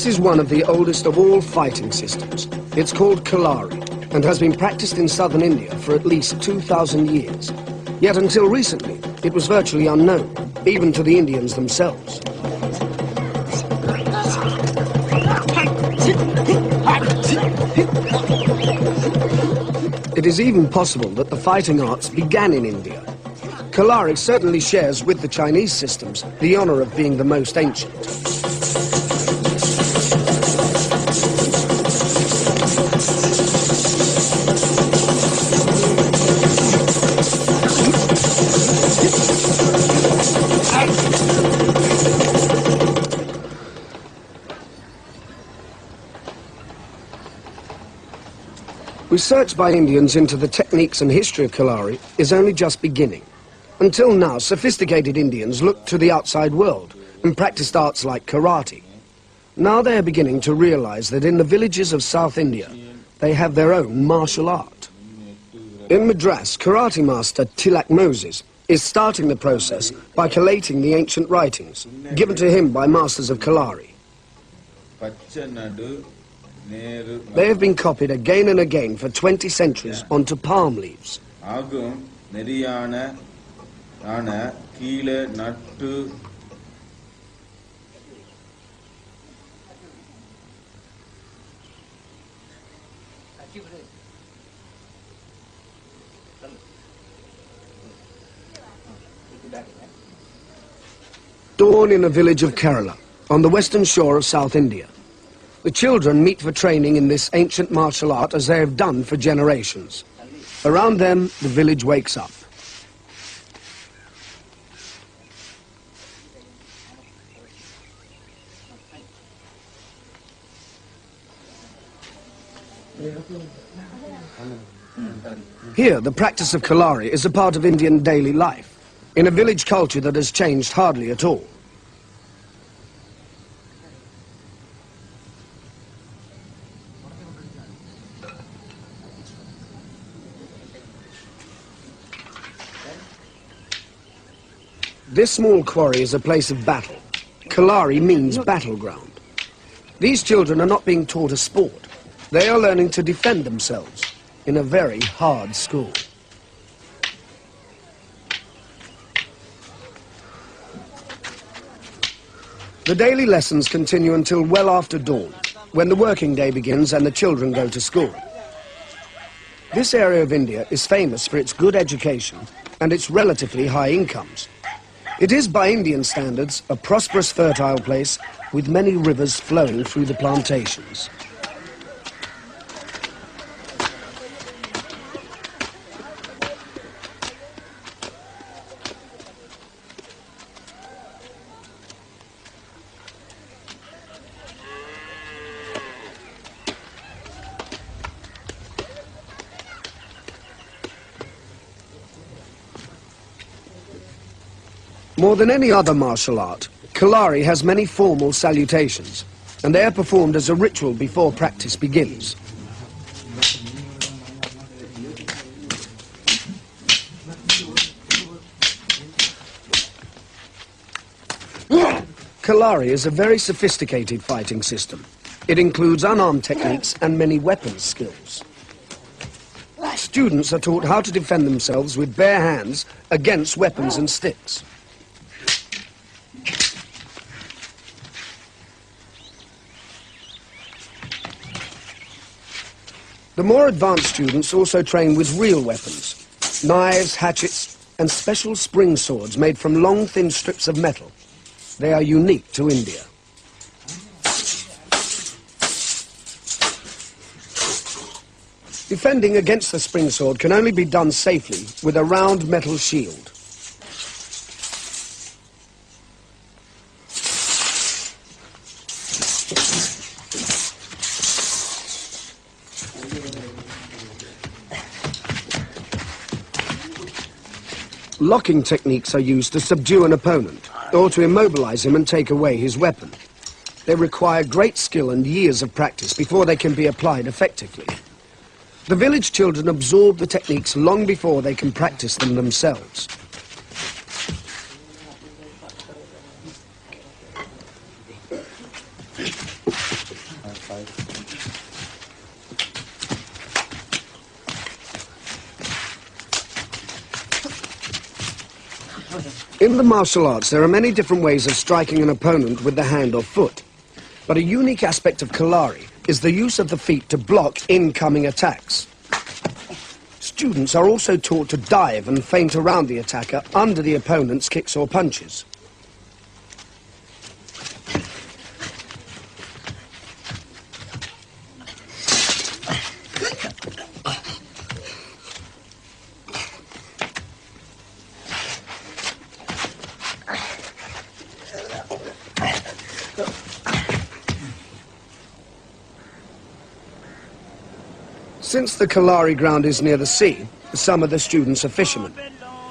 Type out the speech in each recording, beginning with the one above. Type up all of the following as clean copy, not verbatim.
This is one of the oldest of all fighting systems. It's called Kalari and has been practiced in southern India for at least 2,000 years. Yet until recently, it was virtually unknown, even to the Indians themselves. It is even possible that the fighting arts began in India. Kalari certainly shares with the Chinese systems the honor of being the most ancient. Research by Indians into the techniques and history of Kalari is only just beginning. Until now, sophisticated Indians looked to the outside world and practiced arts like karate. Now they are beginning to realize that in the villages of South India, they have their own martial art. In Madras, karate master Tilak Moses is starting the process by collating the ancient writings given to him by masters of Kalari. They have been copied again and again for 20 centuries onto palm leaves. Dawn in a village of Kerala, on the western shore of South India. The children meet for training in this ancient martial art as they have done for generations. Around them, the village wakes up. Here, the practice of Kalari is a part of Indian daily life, in a village culture that has changed hardly at all. This small quarry is a place of battle. Kalari means battleground. These children are not being taught a sport. They are learning to defend themselves in a very hard school. The daily lessons continue until well after dawn, when the working day begins and the children go to school. This area of India is famous for its good education and its relatively high incomes. It is, by Indian standards, a prosperous, fertile place with many rivers flowing through the plantations. More than any other martial art, Kalari has many formal salutations, and they are performed as a ritual before practice begins. Kalari is a very sophisticated fighting system. It includes unarmed techniques and many weapons skills. Students are taught how to defend themselves with bare hands against weapons and sticks. The more advanced students also train with real weapons, knives, hatchets, and special spring swords made from long, thin strips of metal. They are unique to India. Defending against the spring sword can only be done safely with a round metal shield. Locking techniques are used to subdue an opponent or to immobilize him and take away his weapon. They require great skill and years of practice before they can be applied effectively. The village children absorb the techniques long before they can practice them themselves. In the martial arts, there are many different ways of striking an opponent with the hand or foot. But a unique aspect of Kalari is the use of the feet to block incoming attacks. Students are also taught to dive and feint around the attacker under the opponent's kicks or punches. Since the Kalari ground is near the sea, some of the students are fishermen.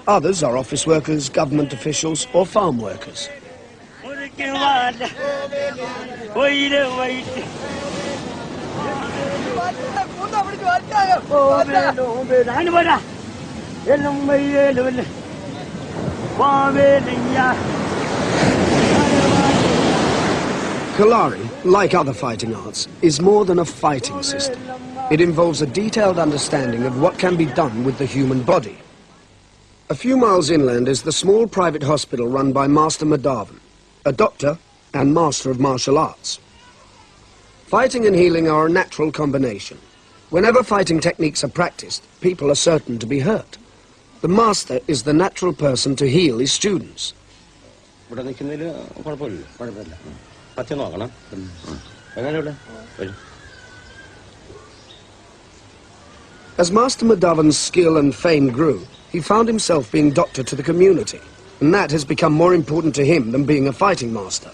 Others are office workers, government officials, or farm workers. Kalari, like other fighting arts, is more than a fighting system. It involves a detailed understanding of what can be done with the human body. A few miles inland is the small private hospital run by Master Madhavan, a doctor and master of martial arts. Fighting and healing are a natural combination. Whenever fighting techniques are practiced, people are certain to be hurt. The master is the natural person to heal his students. As Master Madhavan's skill and fame grew, he found himself being doctor to the community, and that has become more important to him than being a fighting master.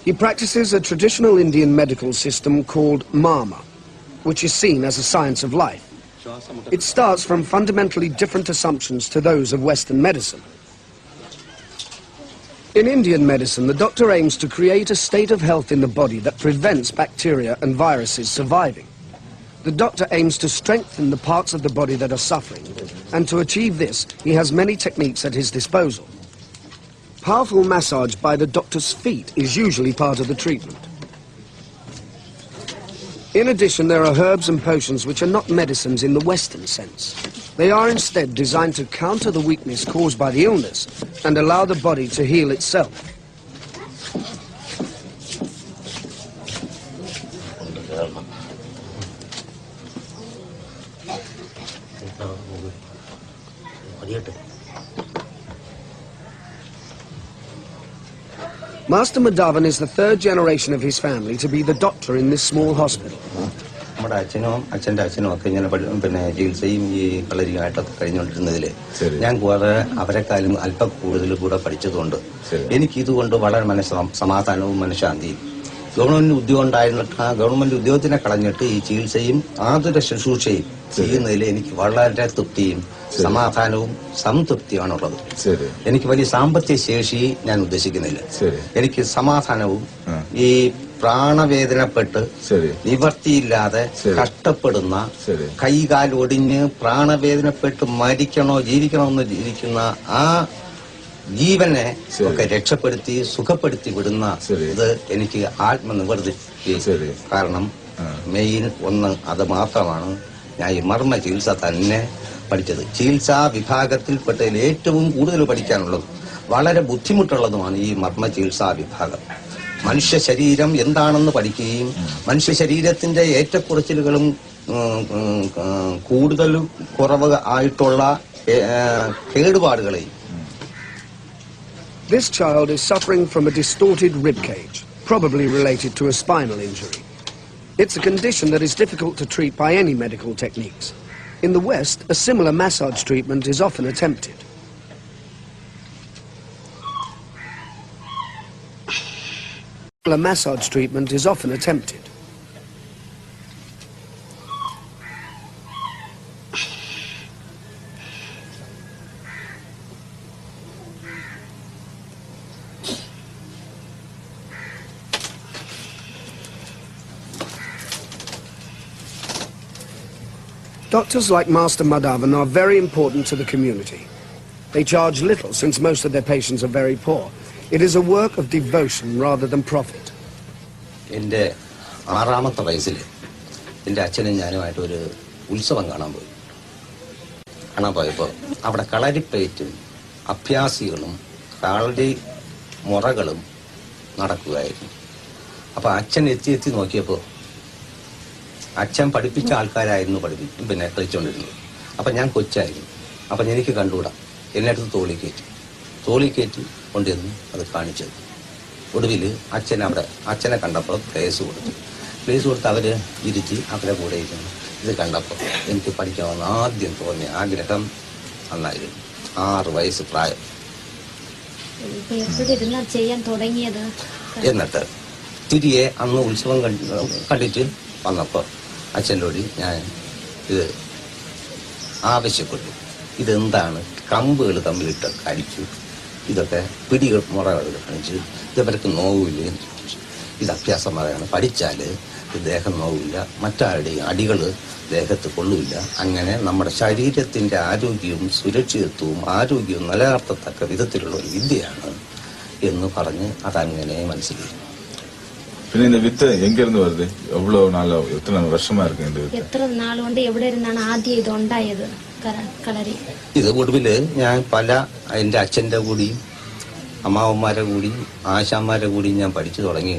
He practices a traditional Indian medical system called Mama, which is seen as a science of life. It starts from fundamentally different assumptions to those of Western medicine. In Indian medicine, the doctor aims to create a state of health in the body that prevents bacteria and viruses surviving. The doctor aims to strengthen the parts of the body that are suffering, and to achieve this, he has many techniques at his disposal. Powerful massage by the doctor's feet is usually part of the treatment. In addition, there are herbs and potions which are not medicines in the Western sense. They are instead designed to counter the weakness caused by the illness and allow the body to heal itself. Master Madhavan is the third generation of his family to be the doctor in this small hospital. Government Udyotina Kalanati, Chilsayim, Arthur Shushay, Chilin, Vala Tuptim, Samathanum, some Tupti on another. Anybody Sambati Sheshi, Nan Designate. Eric Samathanu, E. Prana Vedana Petter, Liberty Lather, Kasta Padana, Kaiga Lodin, Prana Vedana Petter, Madikano, Jirikano, Jirikana, ജീവനെ ഒക്കെ രക്ഷപ്പെടുത്തി സുഖപ്പെടുത്തി വിടുന്ന ഇത് എനിക്ക് ആത്മനിർവൃത്തി കാരണം main ഒന്ന് അത് മാത്രമാണ് ഞാൻ ഈ മർമ്മ ചികിത്സ തന്നെ പഠിച്ചത്. ചികിത്സാ വിഭാഗത്തിൽപ്പെട്ടതിൽ ഏറ്റവും കൂടുതൽ പഠിക്കാനുള്ളത് വളരെ ബുദ്ധിമുട്ടുള്ളതുമാണ് ഈ മർമ്മ ചികിത്സാ വിഭാഗം. മനുഷ്യ ശരീരം എന്താണെന്ന് പഠിക്കുകയും മനുഷ്യ ശരീരത്തിന്റെ ഏറ്റക്കുറച്ചിലുകളും കൂടുതൽ കുറവ് ആയിട്ടുള്ള കേടുപാടുകളെയും. This child is suffering from a distorted rib cage, probably related to a spinal injury. It's a condition that is difficult to treat by any medical techniques. In the West, a similar massage treatment is often attempted. A massage treatment is often attempted. Doctors like Master Madhavan are very important to the community. They charge little since most of their patients are very poor. It is a work of devotion rather than profit. എൻ്റെ 6ാമത്തെ വയസ്സിൽ എൻ്റെ അച്ഛനും ഞാനുമായിട്ട് ഒരു ഉത്സവം കാണാൻ പോയപ്പോൾ അവിടെ കളരിപ്പയറ്റും അഭ്യാസികളും കളരി മുറകളും നടക്കുകയായിരുന്നു. അപ്പോൾ അച്ഛൻ എത്തി നോക്കിയപ്പോൾ അച്ഛൻ പഠിപ്പിച്ച ആൾക്കാരായിരുന്നു കളിച്ചുകൊണ്ടിരുന്നത്. അപ്പം ഞാൻ കൊച്ചായിരുന്നു. അപ്പം എനിക്ക് കണ്ടുകൂടാ. എന്നെ അടുത്ത് തോളി കയറ്റി കൊണ്ടുവന്ന് അത് കാണിച്ചത്. ഒടുവിൽ അച്ഛനെ കണ്ടപ്പോൾ പ്ലേസ് കൊടുത്ത് അവർ ഇരുത്തി അവരെ കൂടെ ഇരുന്നു. ഇത് കണ്ടപ്പോൾ എനിക്ക് പഠിക്കാമെന്ന് ആദ്യം തോന്നിയ ആഗ്രഹം അന്നായിരുന്നു. 6 വയസ്സ് പ്രായം. എന്നിട്ട് തിരികെ അന്ന് ഉത്സവം കണ്ടിട്ട് വന്നപ്പോൾ അച്ഛനോട് ഞാൻ ഇത് ആവശ്യപ്പെട്ടു. ഇതെന്താണ്? കമ്പുകൾ തമ്മിലിട്ട് കടിച്ചു, ഇതൊക്കെ പിടികൾ മുറകൾ കാണിച്ച് ഇതവർക്ക് നോവില്ല. ഇത് അഭ്യാസമായാണ്. പഠിച്ചാൽ ദേഹം നോവില്ല, മറ്റാരുടെയും അടികൾ ദേഹത്ത് കൊള്ളില്ല. അങ്ങനെ നമ്മുടെ ശരീരത്തിൻ്റെ ആരോഗ്യവും സുരക്ഷിതത്വവും ആരോഗ്യവും നിലനിർത്തത്തക്ക വിധത്തിലുള്ള ഒരു വിദ്യയാണ് എന്ന് പറഞ്ഞ് അതങ്ങനെ മനസ്സിലായി. പിന്നെ இந்த வித்து எங்க இருந்து வருது? எவ்வளவு நாளா, எத்தனை வருஷமா இருக்கு இந்த வித்து? എത്ര നാൾ കൊണ്ട് എവിടെ ഇരുന്നാണ് ആദ്യം ഇത് ഉണ്ടായത് കളരി? ഇത് ഒടുവില് ഞാൻ എൻ്റെ അച്ഛൻ്റെ കൂടിയും അമ്മാവന്മാരുടെ കൂടിയും ആശാന്മാരുടെ കൂടിയും ഞാൻ പഠിച്ചു തുടങ്ങി.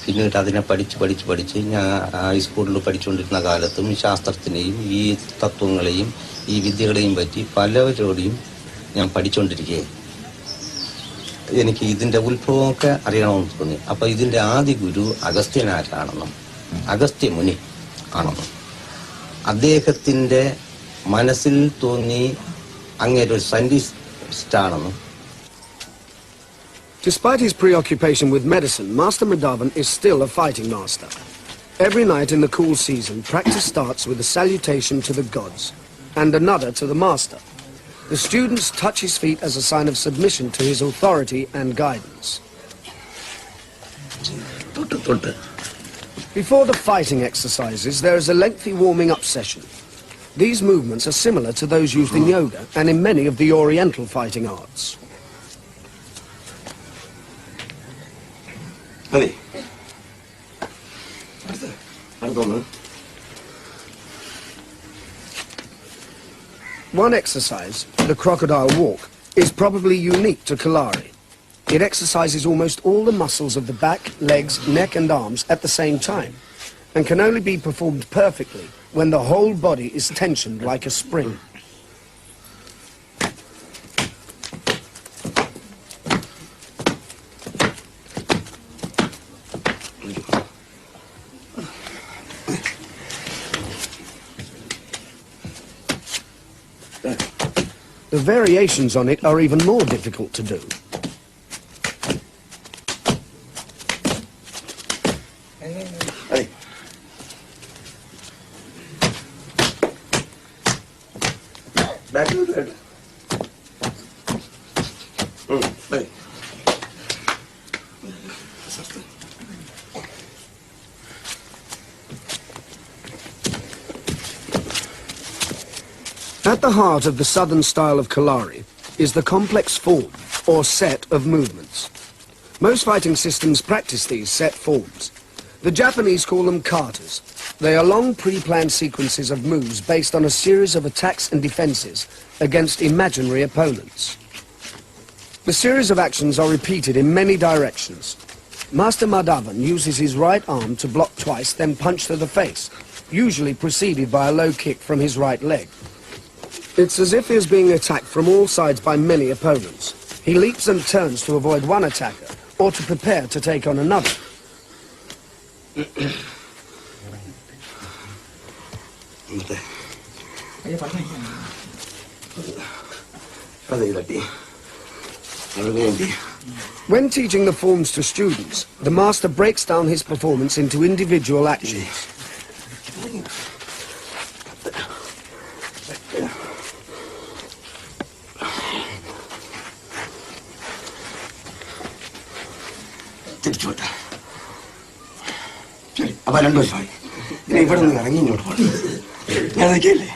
പിന്നീട് അതിനെ പഠിച്ച് ഞാൻ ഹൈസ്കൂളിൽ പഠിച്ചുകൊണ്ടിരുന്ന കാലത്തും ശാസ്ത്രത്തിനെയും ഈ തത്വങ്ങളെയും ഈ വിദ്യകളെയും പറ്റി പലവരോടെയും ഞാൻ പഠിച്ചുകൊണ്ടിരിക്കുകയായിരുന്നു. എനിക്ക് ഇതിൻ്റെ ഉത്ഭവമൊക്കെ അറിയണമെന്ന് തോന്നി. അപ്പോൾ ഇതിൻ്റെ ആദ്യ ഗുരു അഗസ്ത്യനാരാണെന്നും അഗസ്ത്യമുനി ആണെന്നും അദ്ദേഹത്തിൻ്റെ മനസ്സിൽ തോന്നി അങ്ങേരൊരു സയന്റിസ്റ്റാണെന്നും. Despite his preoccupation with medicine, Master Madhavan is still a fighting master. Every night in the cool season, practice starts with a salutation to the gods and another to the master. The students touch his feet as a sign of submission to his authority and guidance. Before the fighting exercises, there is a lengthy warming-up session. These movements are similar to those used in yoga and in many of the Oriental fighting arts. One exercise, the crocodile walk, is probably unique to Kalari. It exercises almost all the muscles of the back, legs, neck and arms at the same time, and can only be performed perfectly when the whole body is tensioned like a spring. The variations on it are even more difficult to do. At the heart of the southern style of Kalari is the complex form, or set of movements. Most fighting systems practice these set forms. The Japanese call them katas. They are long pre-planned sequences of moves based on a series of attacks and defenses against imaginary opponents. The series of actions are repeated in many directions. Master Madhavan uses his right arm to block twice, then punch to the face, usually preceded by a low kick from his right leg. It's as if he is being attacked from all sides by many opponents. He leaps and turns to avoid one attacker, or to prepare to take on another. When teaching the forms to students, the master breaks down his performance into individual actions. അപ്പം 2 വർഷമായി. ഇനി ഇവിടെ നിന്ന് ഇറങ്ങി ഇങ്ങോട്ട് പോകണം. ഞാൻ നിൽക്കില്ലേ?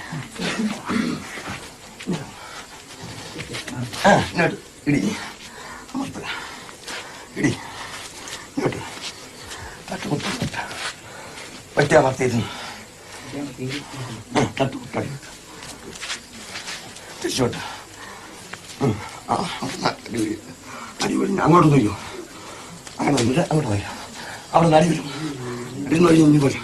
ഇങ്ങോട്ട് ഇടി അമർത്തുക ഇടി ഇങ്ങോട്ട് തട്ടുകുട്ട പറ്റ അമർത്തിയിരുന്നു തട്ടുകുട്ട തിരിച്ചോട്ട് അടിപൊളി അങ്ങോട്ട് നോക്കിയോ അങ്ങനെ അങ്ങോട്ട് പോയോ അവിടെ നിന്ന് അടി വരും ഇരുന്ന് വഴി ഒന്നും പോലെ.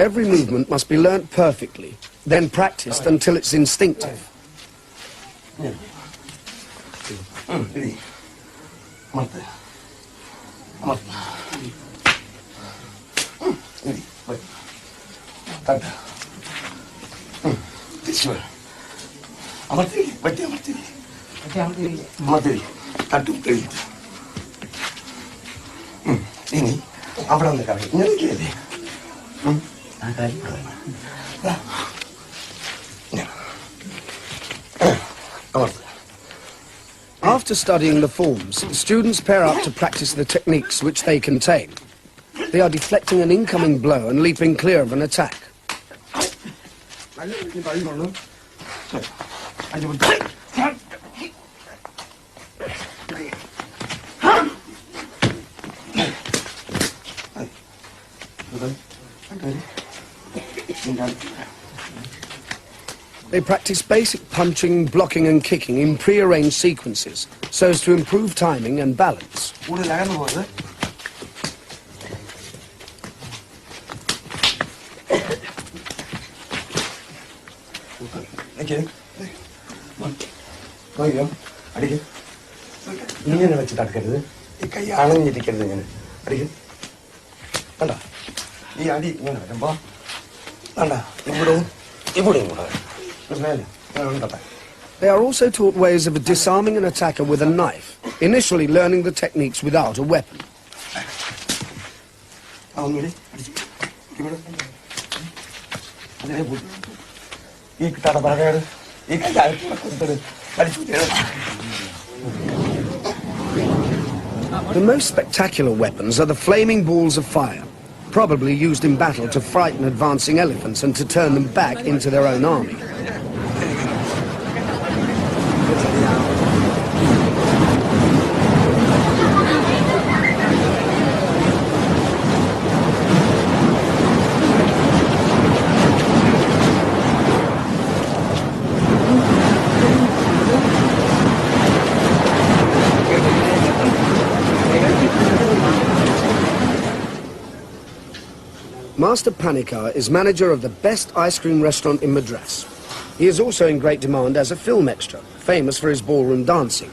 Every movement must be learnt perfectly, then practiced until it's instinctive. ഇനി അവിടെ ഒന്ന് കറങ്ങി ഇങ്ങനെ After studying the forms, students pair up to practice the techniques which they contain. They are deflecting an incoming blow and leaping clear of an attack. They practice basic punching, blocking and kicking in pre-arranged sequences so as to improve timing and balance. ഇങ്ങനെ വെച്ച് തടുക്കരുത് ഈ കൈ അണഞ്ഞിരിക്കരുത് ഇങ്ങനെ അടിക്കും കണ്ട ഈ അടി ഇങ്ങനെ വരുമ്പോ കണ്ട ഇവിടവും ഇവിടെയും കൂടെ They are also taught ways of disarming an attacker with a knife, initially learning the techniques without a weapon. The most spectacular weapons are the flaming balls of fire, probably used in battle to frighten advancing elephants and to turn them back into their own army. Master Panikar is manager of the best ice cream restaurant in Madras. He is also in great demand as a film extra, famous for his ballroom dancing.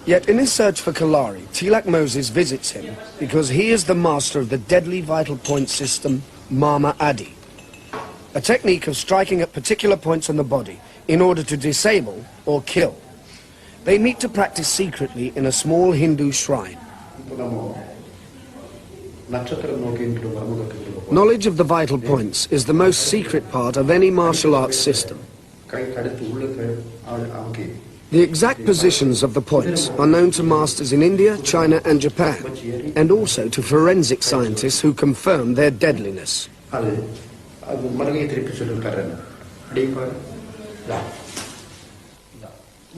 Yet in his search for Kalari, Tilak Moses visits him because he is the master of the deadly vital point system, Mama Adi, a technique of striking at particular points on the body in order to disable or kill. They meet to practice secretly in a small Hindu shrine. Knowledge of the vital points is the most secret part of any martial arts system. The exact positions of the points are known to masters in India, China and Japan, and also to forensic scientists who confirm their deadliness.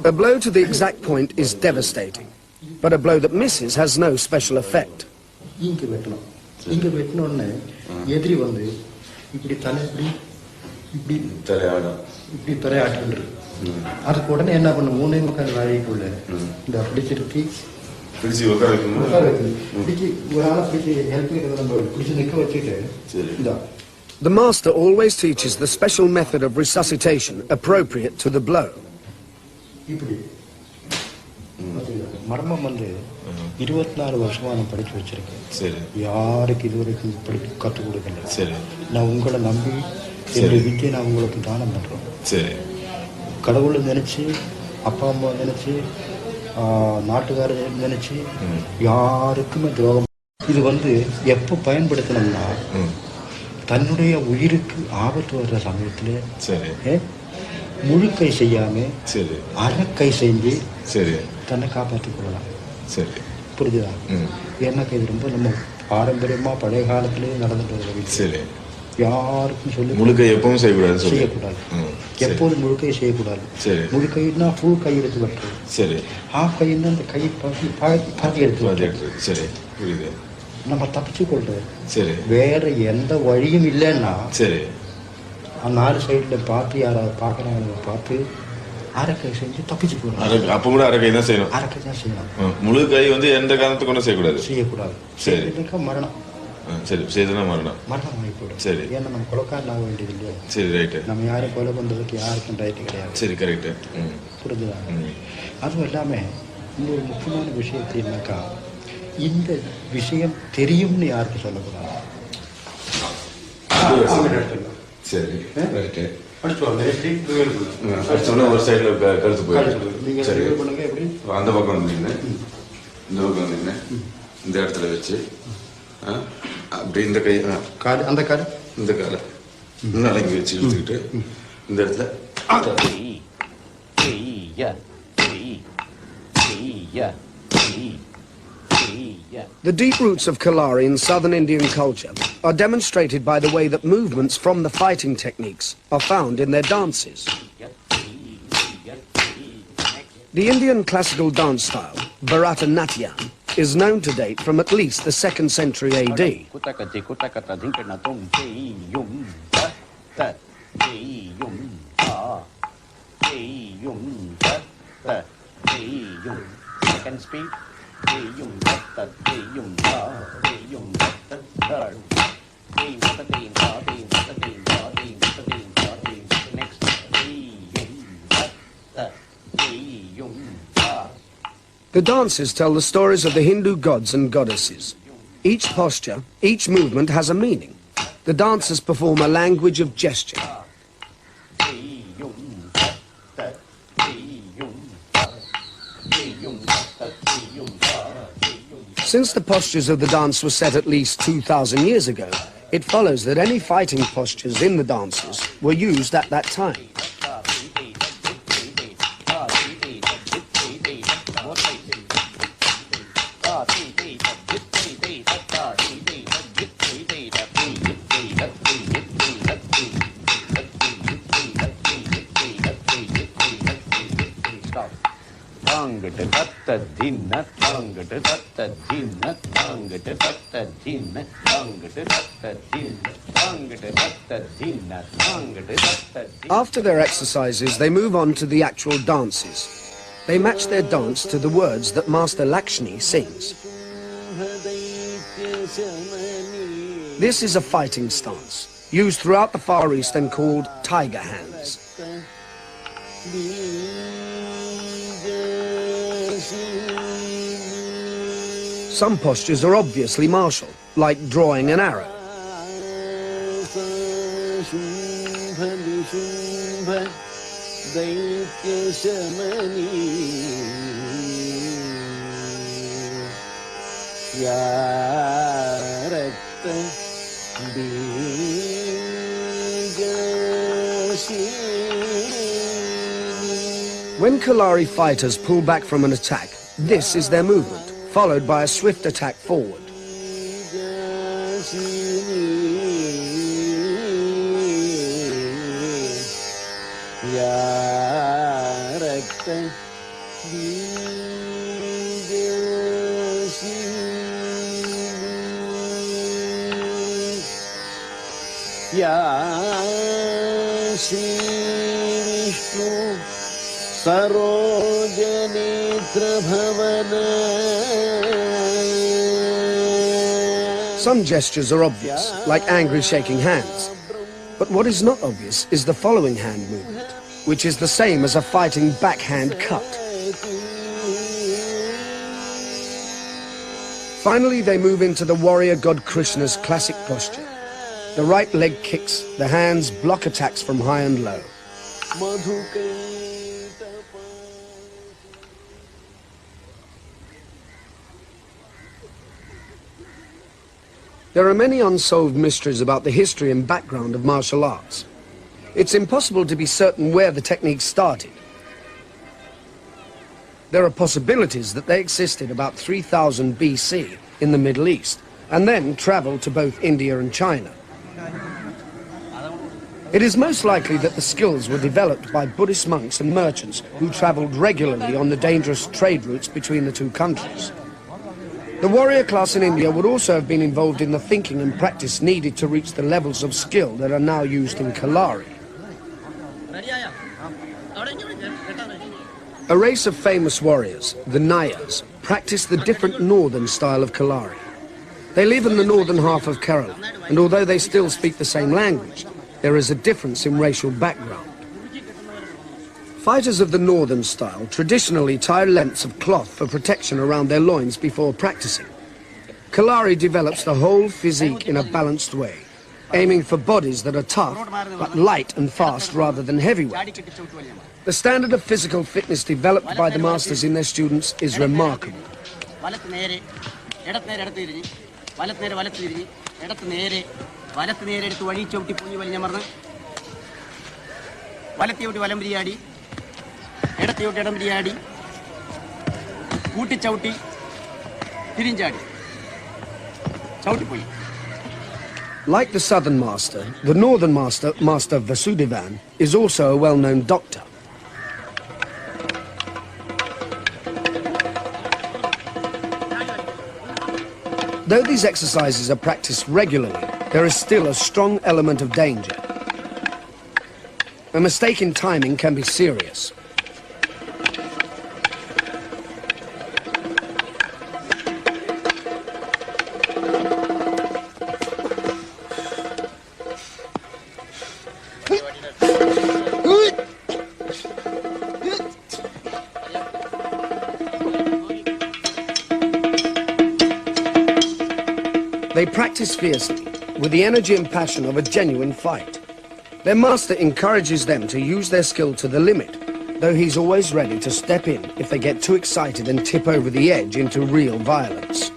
A blow to the exact point is devastating, but a blow that misses has no special effect. இங்கே வெட்டணும் இங்கே வெட்டினோடனே எதிரி வந்து இப்படி தலை இப்படி இப்படி தலையாட்டு அதுக்கு உடனே என்ன பண்ண 3.25 நாளைக்குள்ள இந்த பிடிச்சிருக்கி ஒரு ஆளை பிடிச்சி ஹெல்ப் நம்ம பிடிச்சி நிற்க வச்சுட்டு இந்த The master always teaches the special method of resuscitation appropriate to the blow. இப்படி மர்மம் வந்து 24 வருஷமா நான் படிச்சு வச்சிருக்கேன். சரி. யாருக்கு இதுவரைக்கும் படிக்க கற்றுக் கொடுக்கல. சரி. நான் உங்களை நம்பி என்னுடைய வித்தியை நான் உங்களுக்கு தானம் பண்றோம். சரி. கடவுளை நினைச்சு அப்பா அம்மா நினைச்சு நாட்டுக்காரர் நினைச்சு யாருக்குமே துரோகம். இது வந்து எப்போ பயன்படுத்தணும்னா தன்னுடைய உயிருக்கு ஆபத்து வர்ற சமயத்துல முழுக்கை செய்யாம அரைக்கை செஞ்சு தன்னை காப்பாற்றிக் கொள்ளலாம். சரி, புரிஞ்சுதா? ஏன்னா இது ரொம்ப நம்ம பாரம்பரியமா பழைய காலத்திலேயே நடந்துட்டு வருது. சரி, யாருக்கும் சொல்லி முழுக்கை எப்பவும் செய்யக்கூடாது. எப்போதும் முழுக்கை செய்யக்கூடாது. முழுக்கைன்னா ஃபுல் கை எடுத்து வெட்டுறது. சரி. ஹாஃப் கைன்னா அந்த கை பாதி எடுத்து வெட்டுறது. சரி, புரியுது. நம்ம தப்பிச்சு கொள்றது. சரி. வேற எந்த வழியும் இல்லைன்னா சரி, அந்த 4 சைடில் பார்த்து யாராவது பார்க்குறாங்க பார்த்து அரைக்கை செஞ்சு தப்பிச்சு போகணும். அப்போ கூட அரைக்கை தான் செய்யணும். அரைக்கை தான் செய்யணும். முழு கை எந்த காரணத்துக்கு ஒன்றும் செய்யக்கூடாது. சரி, மரணம். சரி, செய்தனா மரணம் ஆகி போயிடும். சரி. ஏன்னா நம்ம கொலைக்காரன் ஆக வேண்டியது இல்லையா? சரி, ரைட்டு. நம்ம யாரும் கொலை பண்ணுறதுக்கு யாருக்கும் ரைட்டு கிடையாது. சரி, கரெக்டு. புரிஞ்சுதாங்க. அதுவும் இல்லாமல் இன்னொரு முக்கியமான விஷயத்தினாக்கா, இந்த விஷயம் தெரியும்னு யாருக்கும் சொல்லக்கூடாது. சரி, ரைட்டு. ஒரு சைடில் கழுத்து போயிடும். சரி, அந்த பக்கம் வந்தீங்கன்னா இந்த பக்கம் வந்தீங்கன்னா இந்த இடத்துல வச்சு அப்படி இந்த கை காடு அந்த காடு இந்த காலை அடங்கி வச்சு இழுத்துக்கிட்டு இந்த இடத்துல The deep roots of Kalari in southern Indian culture are demonstrated by the way that movements from the fighting techniques are found in their dances. The Indian classical dance style, Bharatanatyam, is known to date from at least the 2nd century AD. Second speed. The dances tell the stories of the Hindu gods and goddesses. Each posture, each movement has a meaning. The dancers perform a language of gesture. Since the postures of the dance were set at least 2,000 years ago, it follows that any fighting postures in the dances were used at that time. After their exercises, they move on to the actual dances. They match their dance to the words that Master Lakshmi sings. This is a fighting stance, used throughout the Far East and called tiger hands. Some postures are obviously martial, like drawing an arrow. When Kalari fighters pull back from an attack, this is their movement, followed by a swift attack forward. Some gestures are obvious, like angry shaking hands. But what is not obvious is the following hand movement, which is the same as a fighting backhand cut. Finally, they move into the warrior god Krishna's classic posture. The right leg kicks, the hands block attacks from high and low. There are many unsolved mysteries about the history and background of martial arts. It's impossible to be certain where the technique started. There are possibilities that they existed about 3000 BC in the Middle East and then traveled to both India and China. It is most likely that the skills were developed by Buddhist monks and merchants who travelled regularly on the dangerous trade routes between the two countries. The warrior class in India would also have been involved in the thinking and practice needed to reach the levels of skill that are now used in Kalari. A race of famous warriors, the Nayars, practice the different northern style of Kalari. They live in the northern half of Kerala, and although they still speak the same language, there is a difference in racial background. Fighters of the northern style traditionally tie lengths of cloth for protection around their loins before practicing. Kalari develops the whole physique in a balanced way, aiming for bodies that are tough but light and fast rather than heavyweight. The standard of physical fitness developed by the masters in their students is remarkable. Like the southern master, the northern master, Master Vasudevan, is also a well-known doctor. Though these exercises are practiced regularly, there is still a strong element of danger. A mistake in timing can be serious. They practice fiercely, with the energy and passion of a genuine fight. Their master encourages them to use their skill to the limit, though he's always ready to step in if they get too excited and tip over the edge into real violence.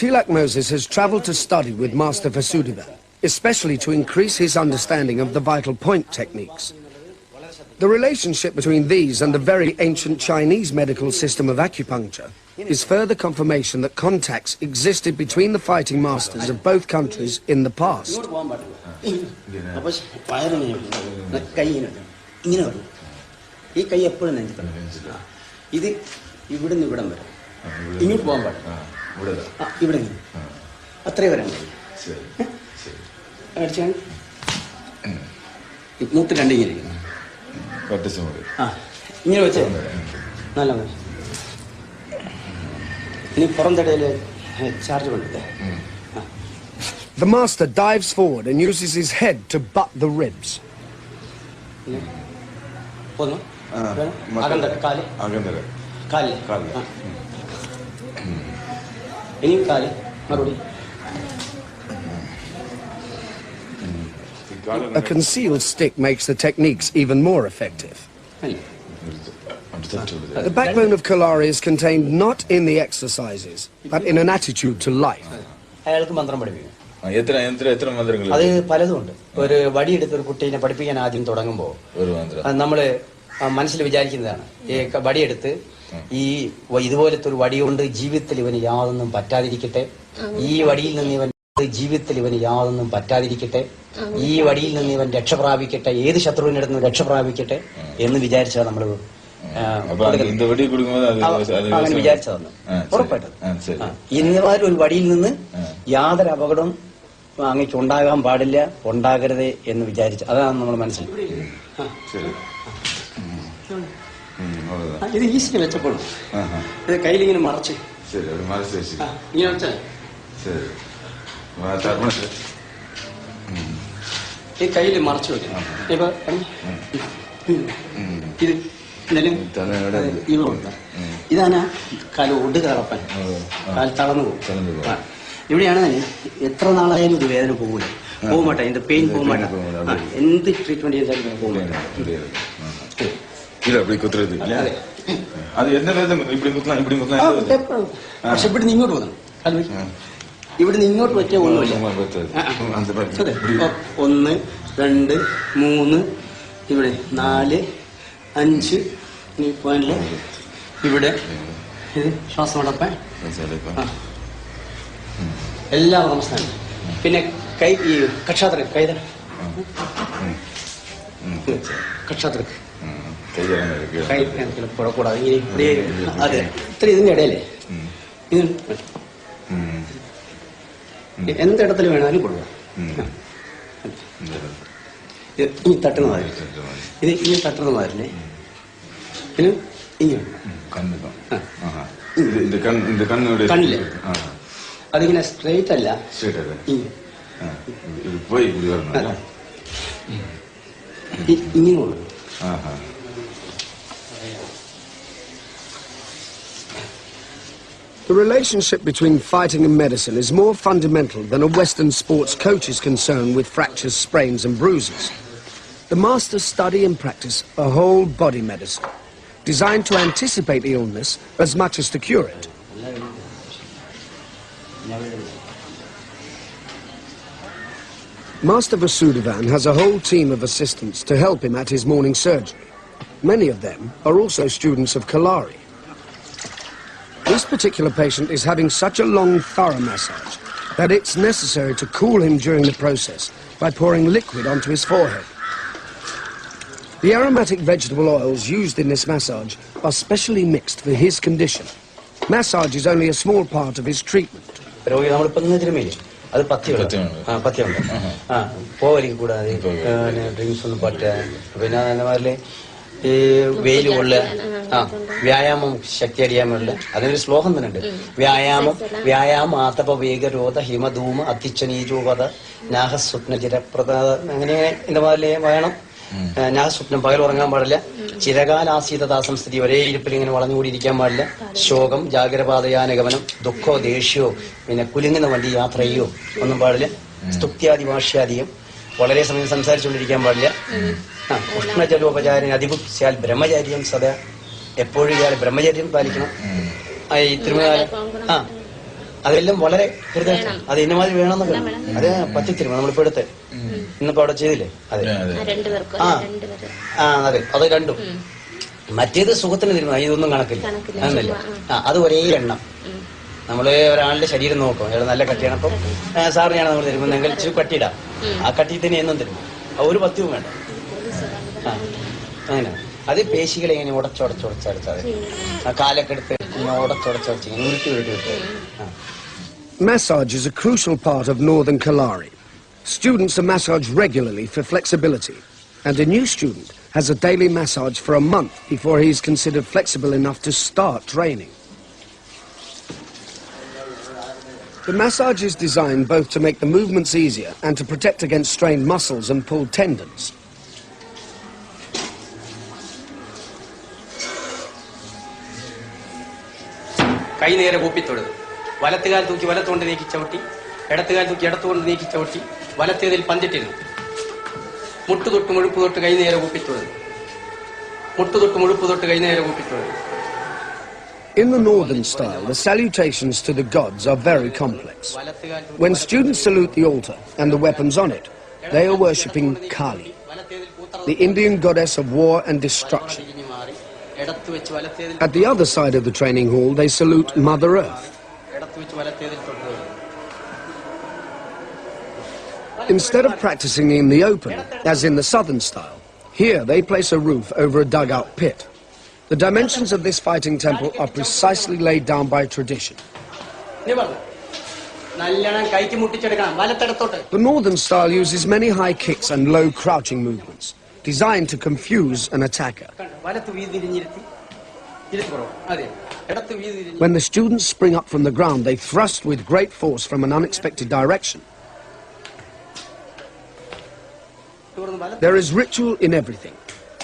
Tilak Moses has travelled to study with Master Vasudevan, especially to increase his understanding of the vital point techniques. The relationship between these and the very ancient Chinese medical system of acupuncture is further confirmation that contacts existed between the fighting masters of both countries in the past. The master dives forward and uses his head to butt the ribs. A concealed stick makes the techniques even more effective. The backbone of Kalari is contained not in the exercises, but in an attitude to life. ജീവിതത്തിൽ ഇവന് യാതൊന്നും പറ്റാതിരിക്കട്ടെ, ഈ വടിയിൽ നിന്ന് ഇവൻ രക്ഷപ്രാപിക്കട്ടെ, ഏത് ശത്രുവിന്റെ അടുത്ത് രക്ഷപ്രാപിക്കട്ടെ എന്ന് വിചാരിച്ചാ നമ്മള് അങ്ങനെ വിചാരിച്ചതാണ് ഉറപ്പായിട്ടും. ഇന്നമാതിരി ഒരു വടിയിൽ നിന്ന് യാതൊരു അപകടവും അങ്ങേക്ക് ഉണ്ടാകാൻ പാടില്ല, ഉണ്ടാകരുത് എന്ന് വിചാരിച്ചു. അതാണ് നമ്മൾ മനസ്സിൽ. ഇത് ഈസിന് വെച്ചപ്പോൾ ഇത് കയ്യിലിങ്ങനെ മറച്ച് ഇങ്ങനെ വെച്ചാൽ ഈ കയ്യിൽ മറച്ചു വെക്കണം. ഇപ്പൊ ഇത് ഇതാണ് കാല് ഒടുകളപ്പൻ, കാൽ തളർന്നു പോകും. ഇവിടെയാണ് എത്ര നാളായാലും ഇത് വേദന പോകില്ല, പോകുമാട്ടെ, ഇതിന്റെ പെയിൻ പോകുമാട്ടെ, എന്ത് ട്രീറ്റ്മെന്റ് ചെയ്താലും പോകുമാട്ടെ. പക്ഷെ ഇവിടുന്ന് ഇങ്ങോട്ട് വന്നു, ഇവിടുന്ന് ഇങ്ങോട്ട് പറ്റിയ ഒന്നുമില്ല. 1, 2, 3, ഇവിടെ 4, 5 പോയിന്റില് ഇവിടെ ഇത് ശ്വാസം അടപ്പാൻ എല്ലാം അവസ്ഥയാണ്. പിന്നെ കൈ ഈ കക്ഷാത്ര കൈതര കക്ഷാത്രക്ക് കൈ കൂടാതെ ഇങ്ങനെ അതെ ഇത്ര ഇതിന്റെ ഇടയിലേ എന്തിടത്തിൽ വേണമെങ്കിലും കൊടുക്കാം. ഇനി തട്ടുന്ന മാതിരി, ഇത് ഇനി തട്ടുന്ന മാതിരില്ലേ, പിന്നെ ഇങ്ങനെ കണ്ണില്ലേ, അതിങ്ങനെ സ്ട്രെയിറ്റ് അല്ല, ഇങ്ങനെ കൊടുക്കും. The relationship between fighting and medicine is more fundamental than a Western sports coach is concerned with fractures, sprains and bruises. The masters study and practice a whole body medicine, designed to anticipate illness as much as to cure it. Master Vasudevan has a whole team of assistants to help him at his morning surgery. Many of them are also students of Kalari. This particular patient is having such a long, thorough massage that it's necessary to cool him during the process by pouring liquid onto his forehead. The aromatic vegetable oils used in this massage are specially mixed for his condition. Massage is only a small part of his treatment. അത് പഥ്യമുണ്ട്, പോവലിക്ക് കൂടാതെ drinks ഒന്നും പറ്റുക, പിന്നെ അതേമാതിരി ഈ വെയിൽ കൊള്ളുക, വ്യായാമം ശക്തി അടിയാൻ വേണ്ട. അതിനൊരു ശ്ലോകം തന്നെ ഉണ്ട്, വ്യായാമം ആതപ വേഗരോധ ഹിമധൂമ അത്യുച്ചനീജോപത നാഹസ്വപ്ന ചിരപ്രദ, അങ്ങനെ എന്റെ മാതിരി വേണം. നാഹസ്വപ്നം, പകൽ ഉറങ്ങാൻ പാടില്ല. ചിരകാലാസീതതാ സംസ്ഥിതി, ഒരേ ഇരിപ്പിൽ ഇങ്ങനെ വളഞ്ഞുകൂടിയിരിക്കാൻ പാടില്ല. ശോകം, ജാഗ്രപാതയാനഗമനം, ദുഃഖോ, ദേഷ്യമോ, പിന്നെ കുലുങ്ങുന്ന വണ്ടി യാത്രയോ ഒന്നും പാടില്ല. സ്തുത്യാദി ഭാഷ്യാദിയും വളരെ സമയം സംസാരിച്ചുകൊണ്ടിരിക്കാൻ പാടില്ല. ഉഷ്ണജലോപചാരൻ അതിഭുക്സ്യാൽ ബ്രഹ്മചാര്യം സദാ, എപ്പോഴും ഇയാൾ ബ്രഹ്മചര്യം പാലിക്കണം. ഈ തിരുമല അതെല്ലാം വളരെ ഹൃദയം, അത് ഇന്നമാതിരി വേണമെന്നൊക്കെ. അത് പത്തിത്തിരുമ നമ്മളിപ്പോ എടുത്ത് ഇന്നിപ്പോ അവിടെ ചെയ്തില്ലേ, അതെ അതെ, അത് രണ്ടും. മറ്റേത് സുഖത്തിന് തിരുമ, ഇതൊന്നും കണക്കില്ല, അങ്ങനല്ല. അത് ഒരേ എണ്ണം. നമ്മള് ഒരാളുടെ ശരീരം നോക്കും, അയാൾ നല്ല കട്ടിയാണ്, അപ്പം സാറിനെയാണ് നമ്മൾ തരുമെന്നെങ്കിൽ ഇച്ചിരി കട്ടിയിടാം. ആ കട്ടിയിൽ തന്നെ എന്നും തരും, ഒരു പത്യവും വേണ്ട. അങ്ങനെ അത് പേശികളെ ഇങ്ങനെ ഉടച്ചുടച്ചടച്ചാൽ കാലൊക്കെ എടുത്ത് ഇങ്ങനെ ഉടച്ചുടച്ചടച്ച് ഇങ്ങനെ ഉരുട്ടി ഉരുട്ടി വിട്ടു. Massage is a crucial part of Northern Kalari. Students are massaged regularly for flexibility, and a new student has a daily massage for a month before he is considered flexible enough to start training. The massage is designed both to make the movements easier and to protect against strained muscles and pulled tendons. കൈ നേരെ കൂപ്പിത്തൊടുക, വലത്തുകാൽ തൂക്കി വലത്തുകൊണ്ട് നീക്കി ചവിട്ടി, ഇടത്തുകാൽ തൂക്കി ഇടത്തുകൊണ്ട് നീക്കി ചവിട്ടി, വലത്തേതിൽ പഞ്ചിട്ടിരുന്നു. മുട്ടുതൊട്ട് മുഴുപ്പ് തൊട്ട് കൈ നേരെ കൂപ്പിത്തൊടുക, മുട്ടുതൊട്ട് മുഴുപ്പ് തൊട്ട് കൈ നേരെ കൂപ്പിത്തൊടുക. In the northern style, the salutations to the gods are very complex. When students salute the altar and the weapons on it, they are worshipping Kali, the Indian goddess of war and destruction. At the other side of the training hall, they salute Mother Earth. Instead of practicing in the open, as in the southern style, here they place a roof over a dugout pit. The dimensions of this fighting temple are precisely laid down by tradition. The northern style uses many high kicks and low crouching movements, designed to confuse an attacker. When the students spring up from the ground, they thrust with great force from an unexpected direction. There is ritual in everything,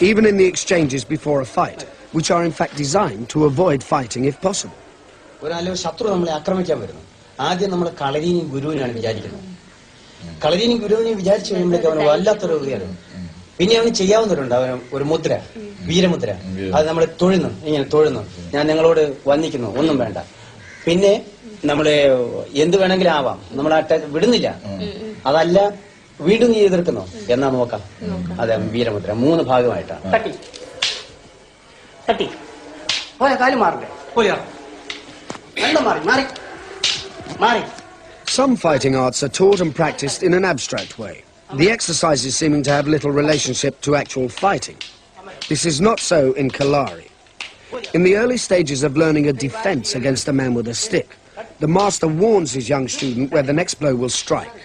even in the exchanges before a fight, which are in fact designed to avoid fighting if possible. ആദ്യം നമ്മൾ കളരിയും ഗുരുവിനാണ് വിചാരിക്കുന്നത്. കളരിയും ഗുരുവിനെയും വിചാരിച്ചു കഴിയുമ്പോഴേക്ക് അവന് വല്ലാത്തൊരു ഉപകാരം. പിന്നെ അവന് ചെയ്യാവുന്നവരുണ്ട്. അവന് ഒരു മുദ്ര, വീരമുദ്ര, അത് നമ്മൾ തൊഴുന്നു, ഇങ്ങനെ തൊഴുന്നു, ഞാൻ നിങ്ങളോട് വന്നിക്കുന്നു, ഒന്നും വേണ്ട. പിന്നെ നമ്മള് എന്ത് വേണമെങ്കിലും ആവാം, നമ്മൾ വിടുന്നില്ല. അതല്ല വീണ്ടും നീ എതിർക്കുന്നു എന്നാ നോക്കാം. അതെ, വീരമുദ്ര 3 ഭാഗമായിട്ടാണ്. തട്ടി തട്ടി കാലം മാറണ്ടേ, മാറി മാറി. Some fighting arts are taught and practiced in an abstract way, the exercises seeming to have little relationship to actual fighting. This is not so in Kalari. In the early stages of learning a defense against a man with a stick, the master warns his young student where the next blow will strike.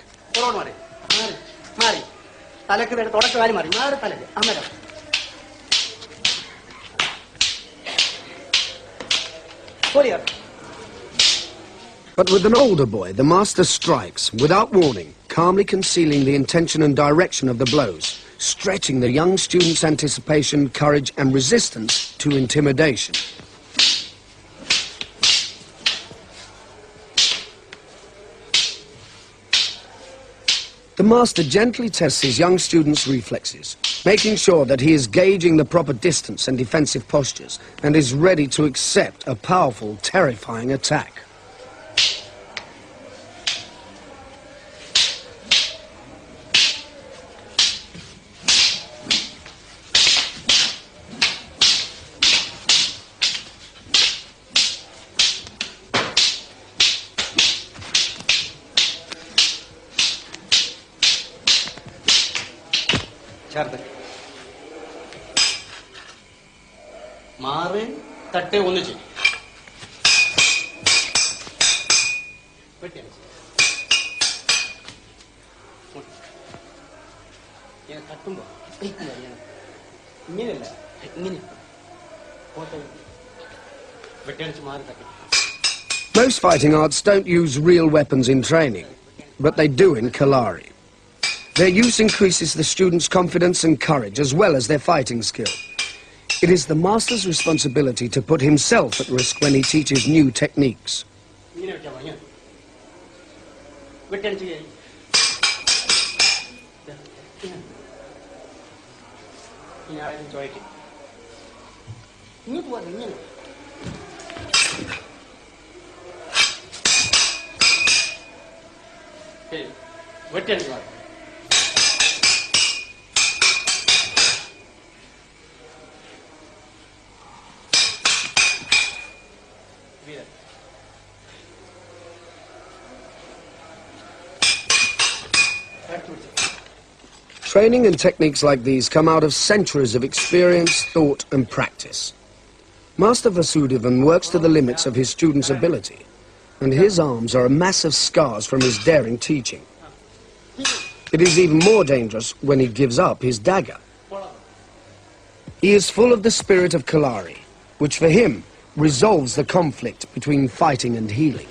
But with an older boy, the master strikes, without warning, calmly concealing the intention and direction of the blows, stretching the young student's anticipation, courage and resistance to intimidation. The master gently tests his young student's reflexes, making sure that he is gauging the proper distance and defensive postures, and is ready to accept a powerful, terrifying attack. മാറി തട്ടേ ഒന്നിച്ച് തട്ടുമ്പോ ഇങ്ങനെയല്ല, ഇങ്ങനെ വെട്ടിയടിച്ച് മാറി തട്ടി. Most fighting arts don't use real weapons in training, but they do in Kalari. Their use increases the students' confidence and courage, as well as their fighting skill. It is the master's responsibility to put himself at risk when he teaches new techniques. Training and techniques like these come out of centuries of experience, thought and practice. Master Vasudevan works to the limits of his students' ability, and his arms are a mass of scars from his daring teaching. It is even more dangerous when he gives up his dagger. He is full of the spirit of Kalari, which for him resolves the conflict between fighting and healing.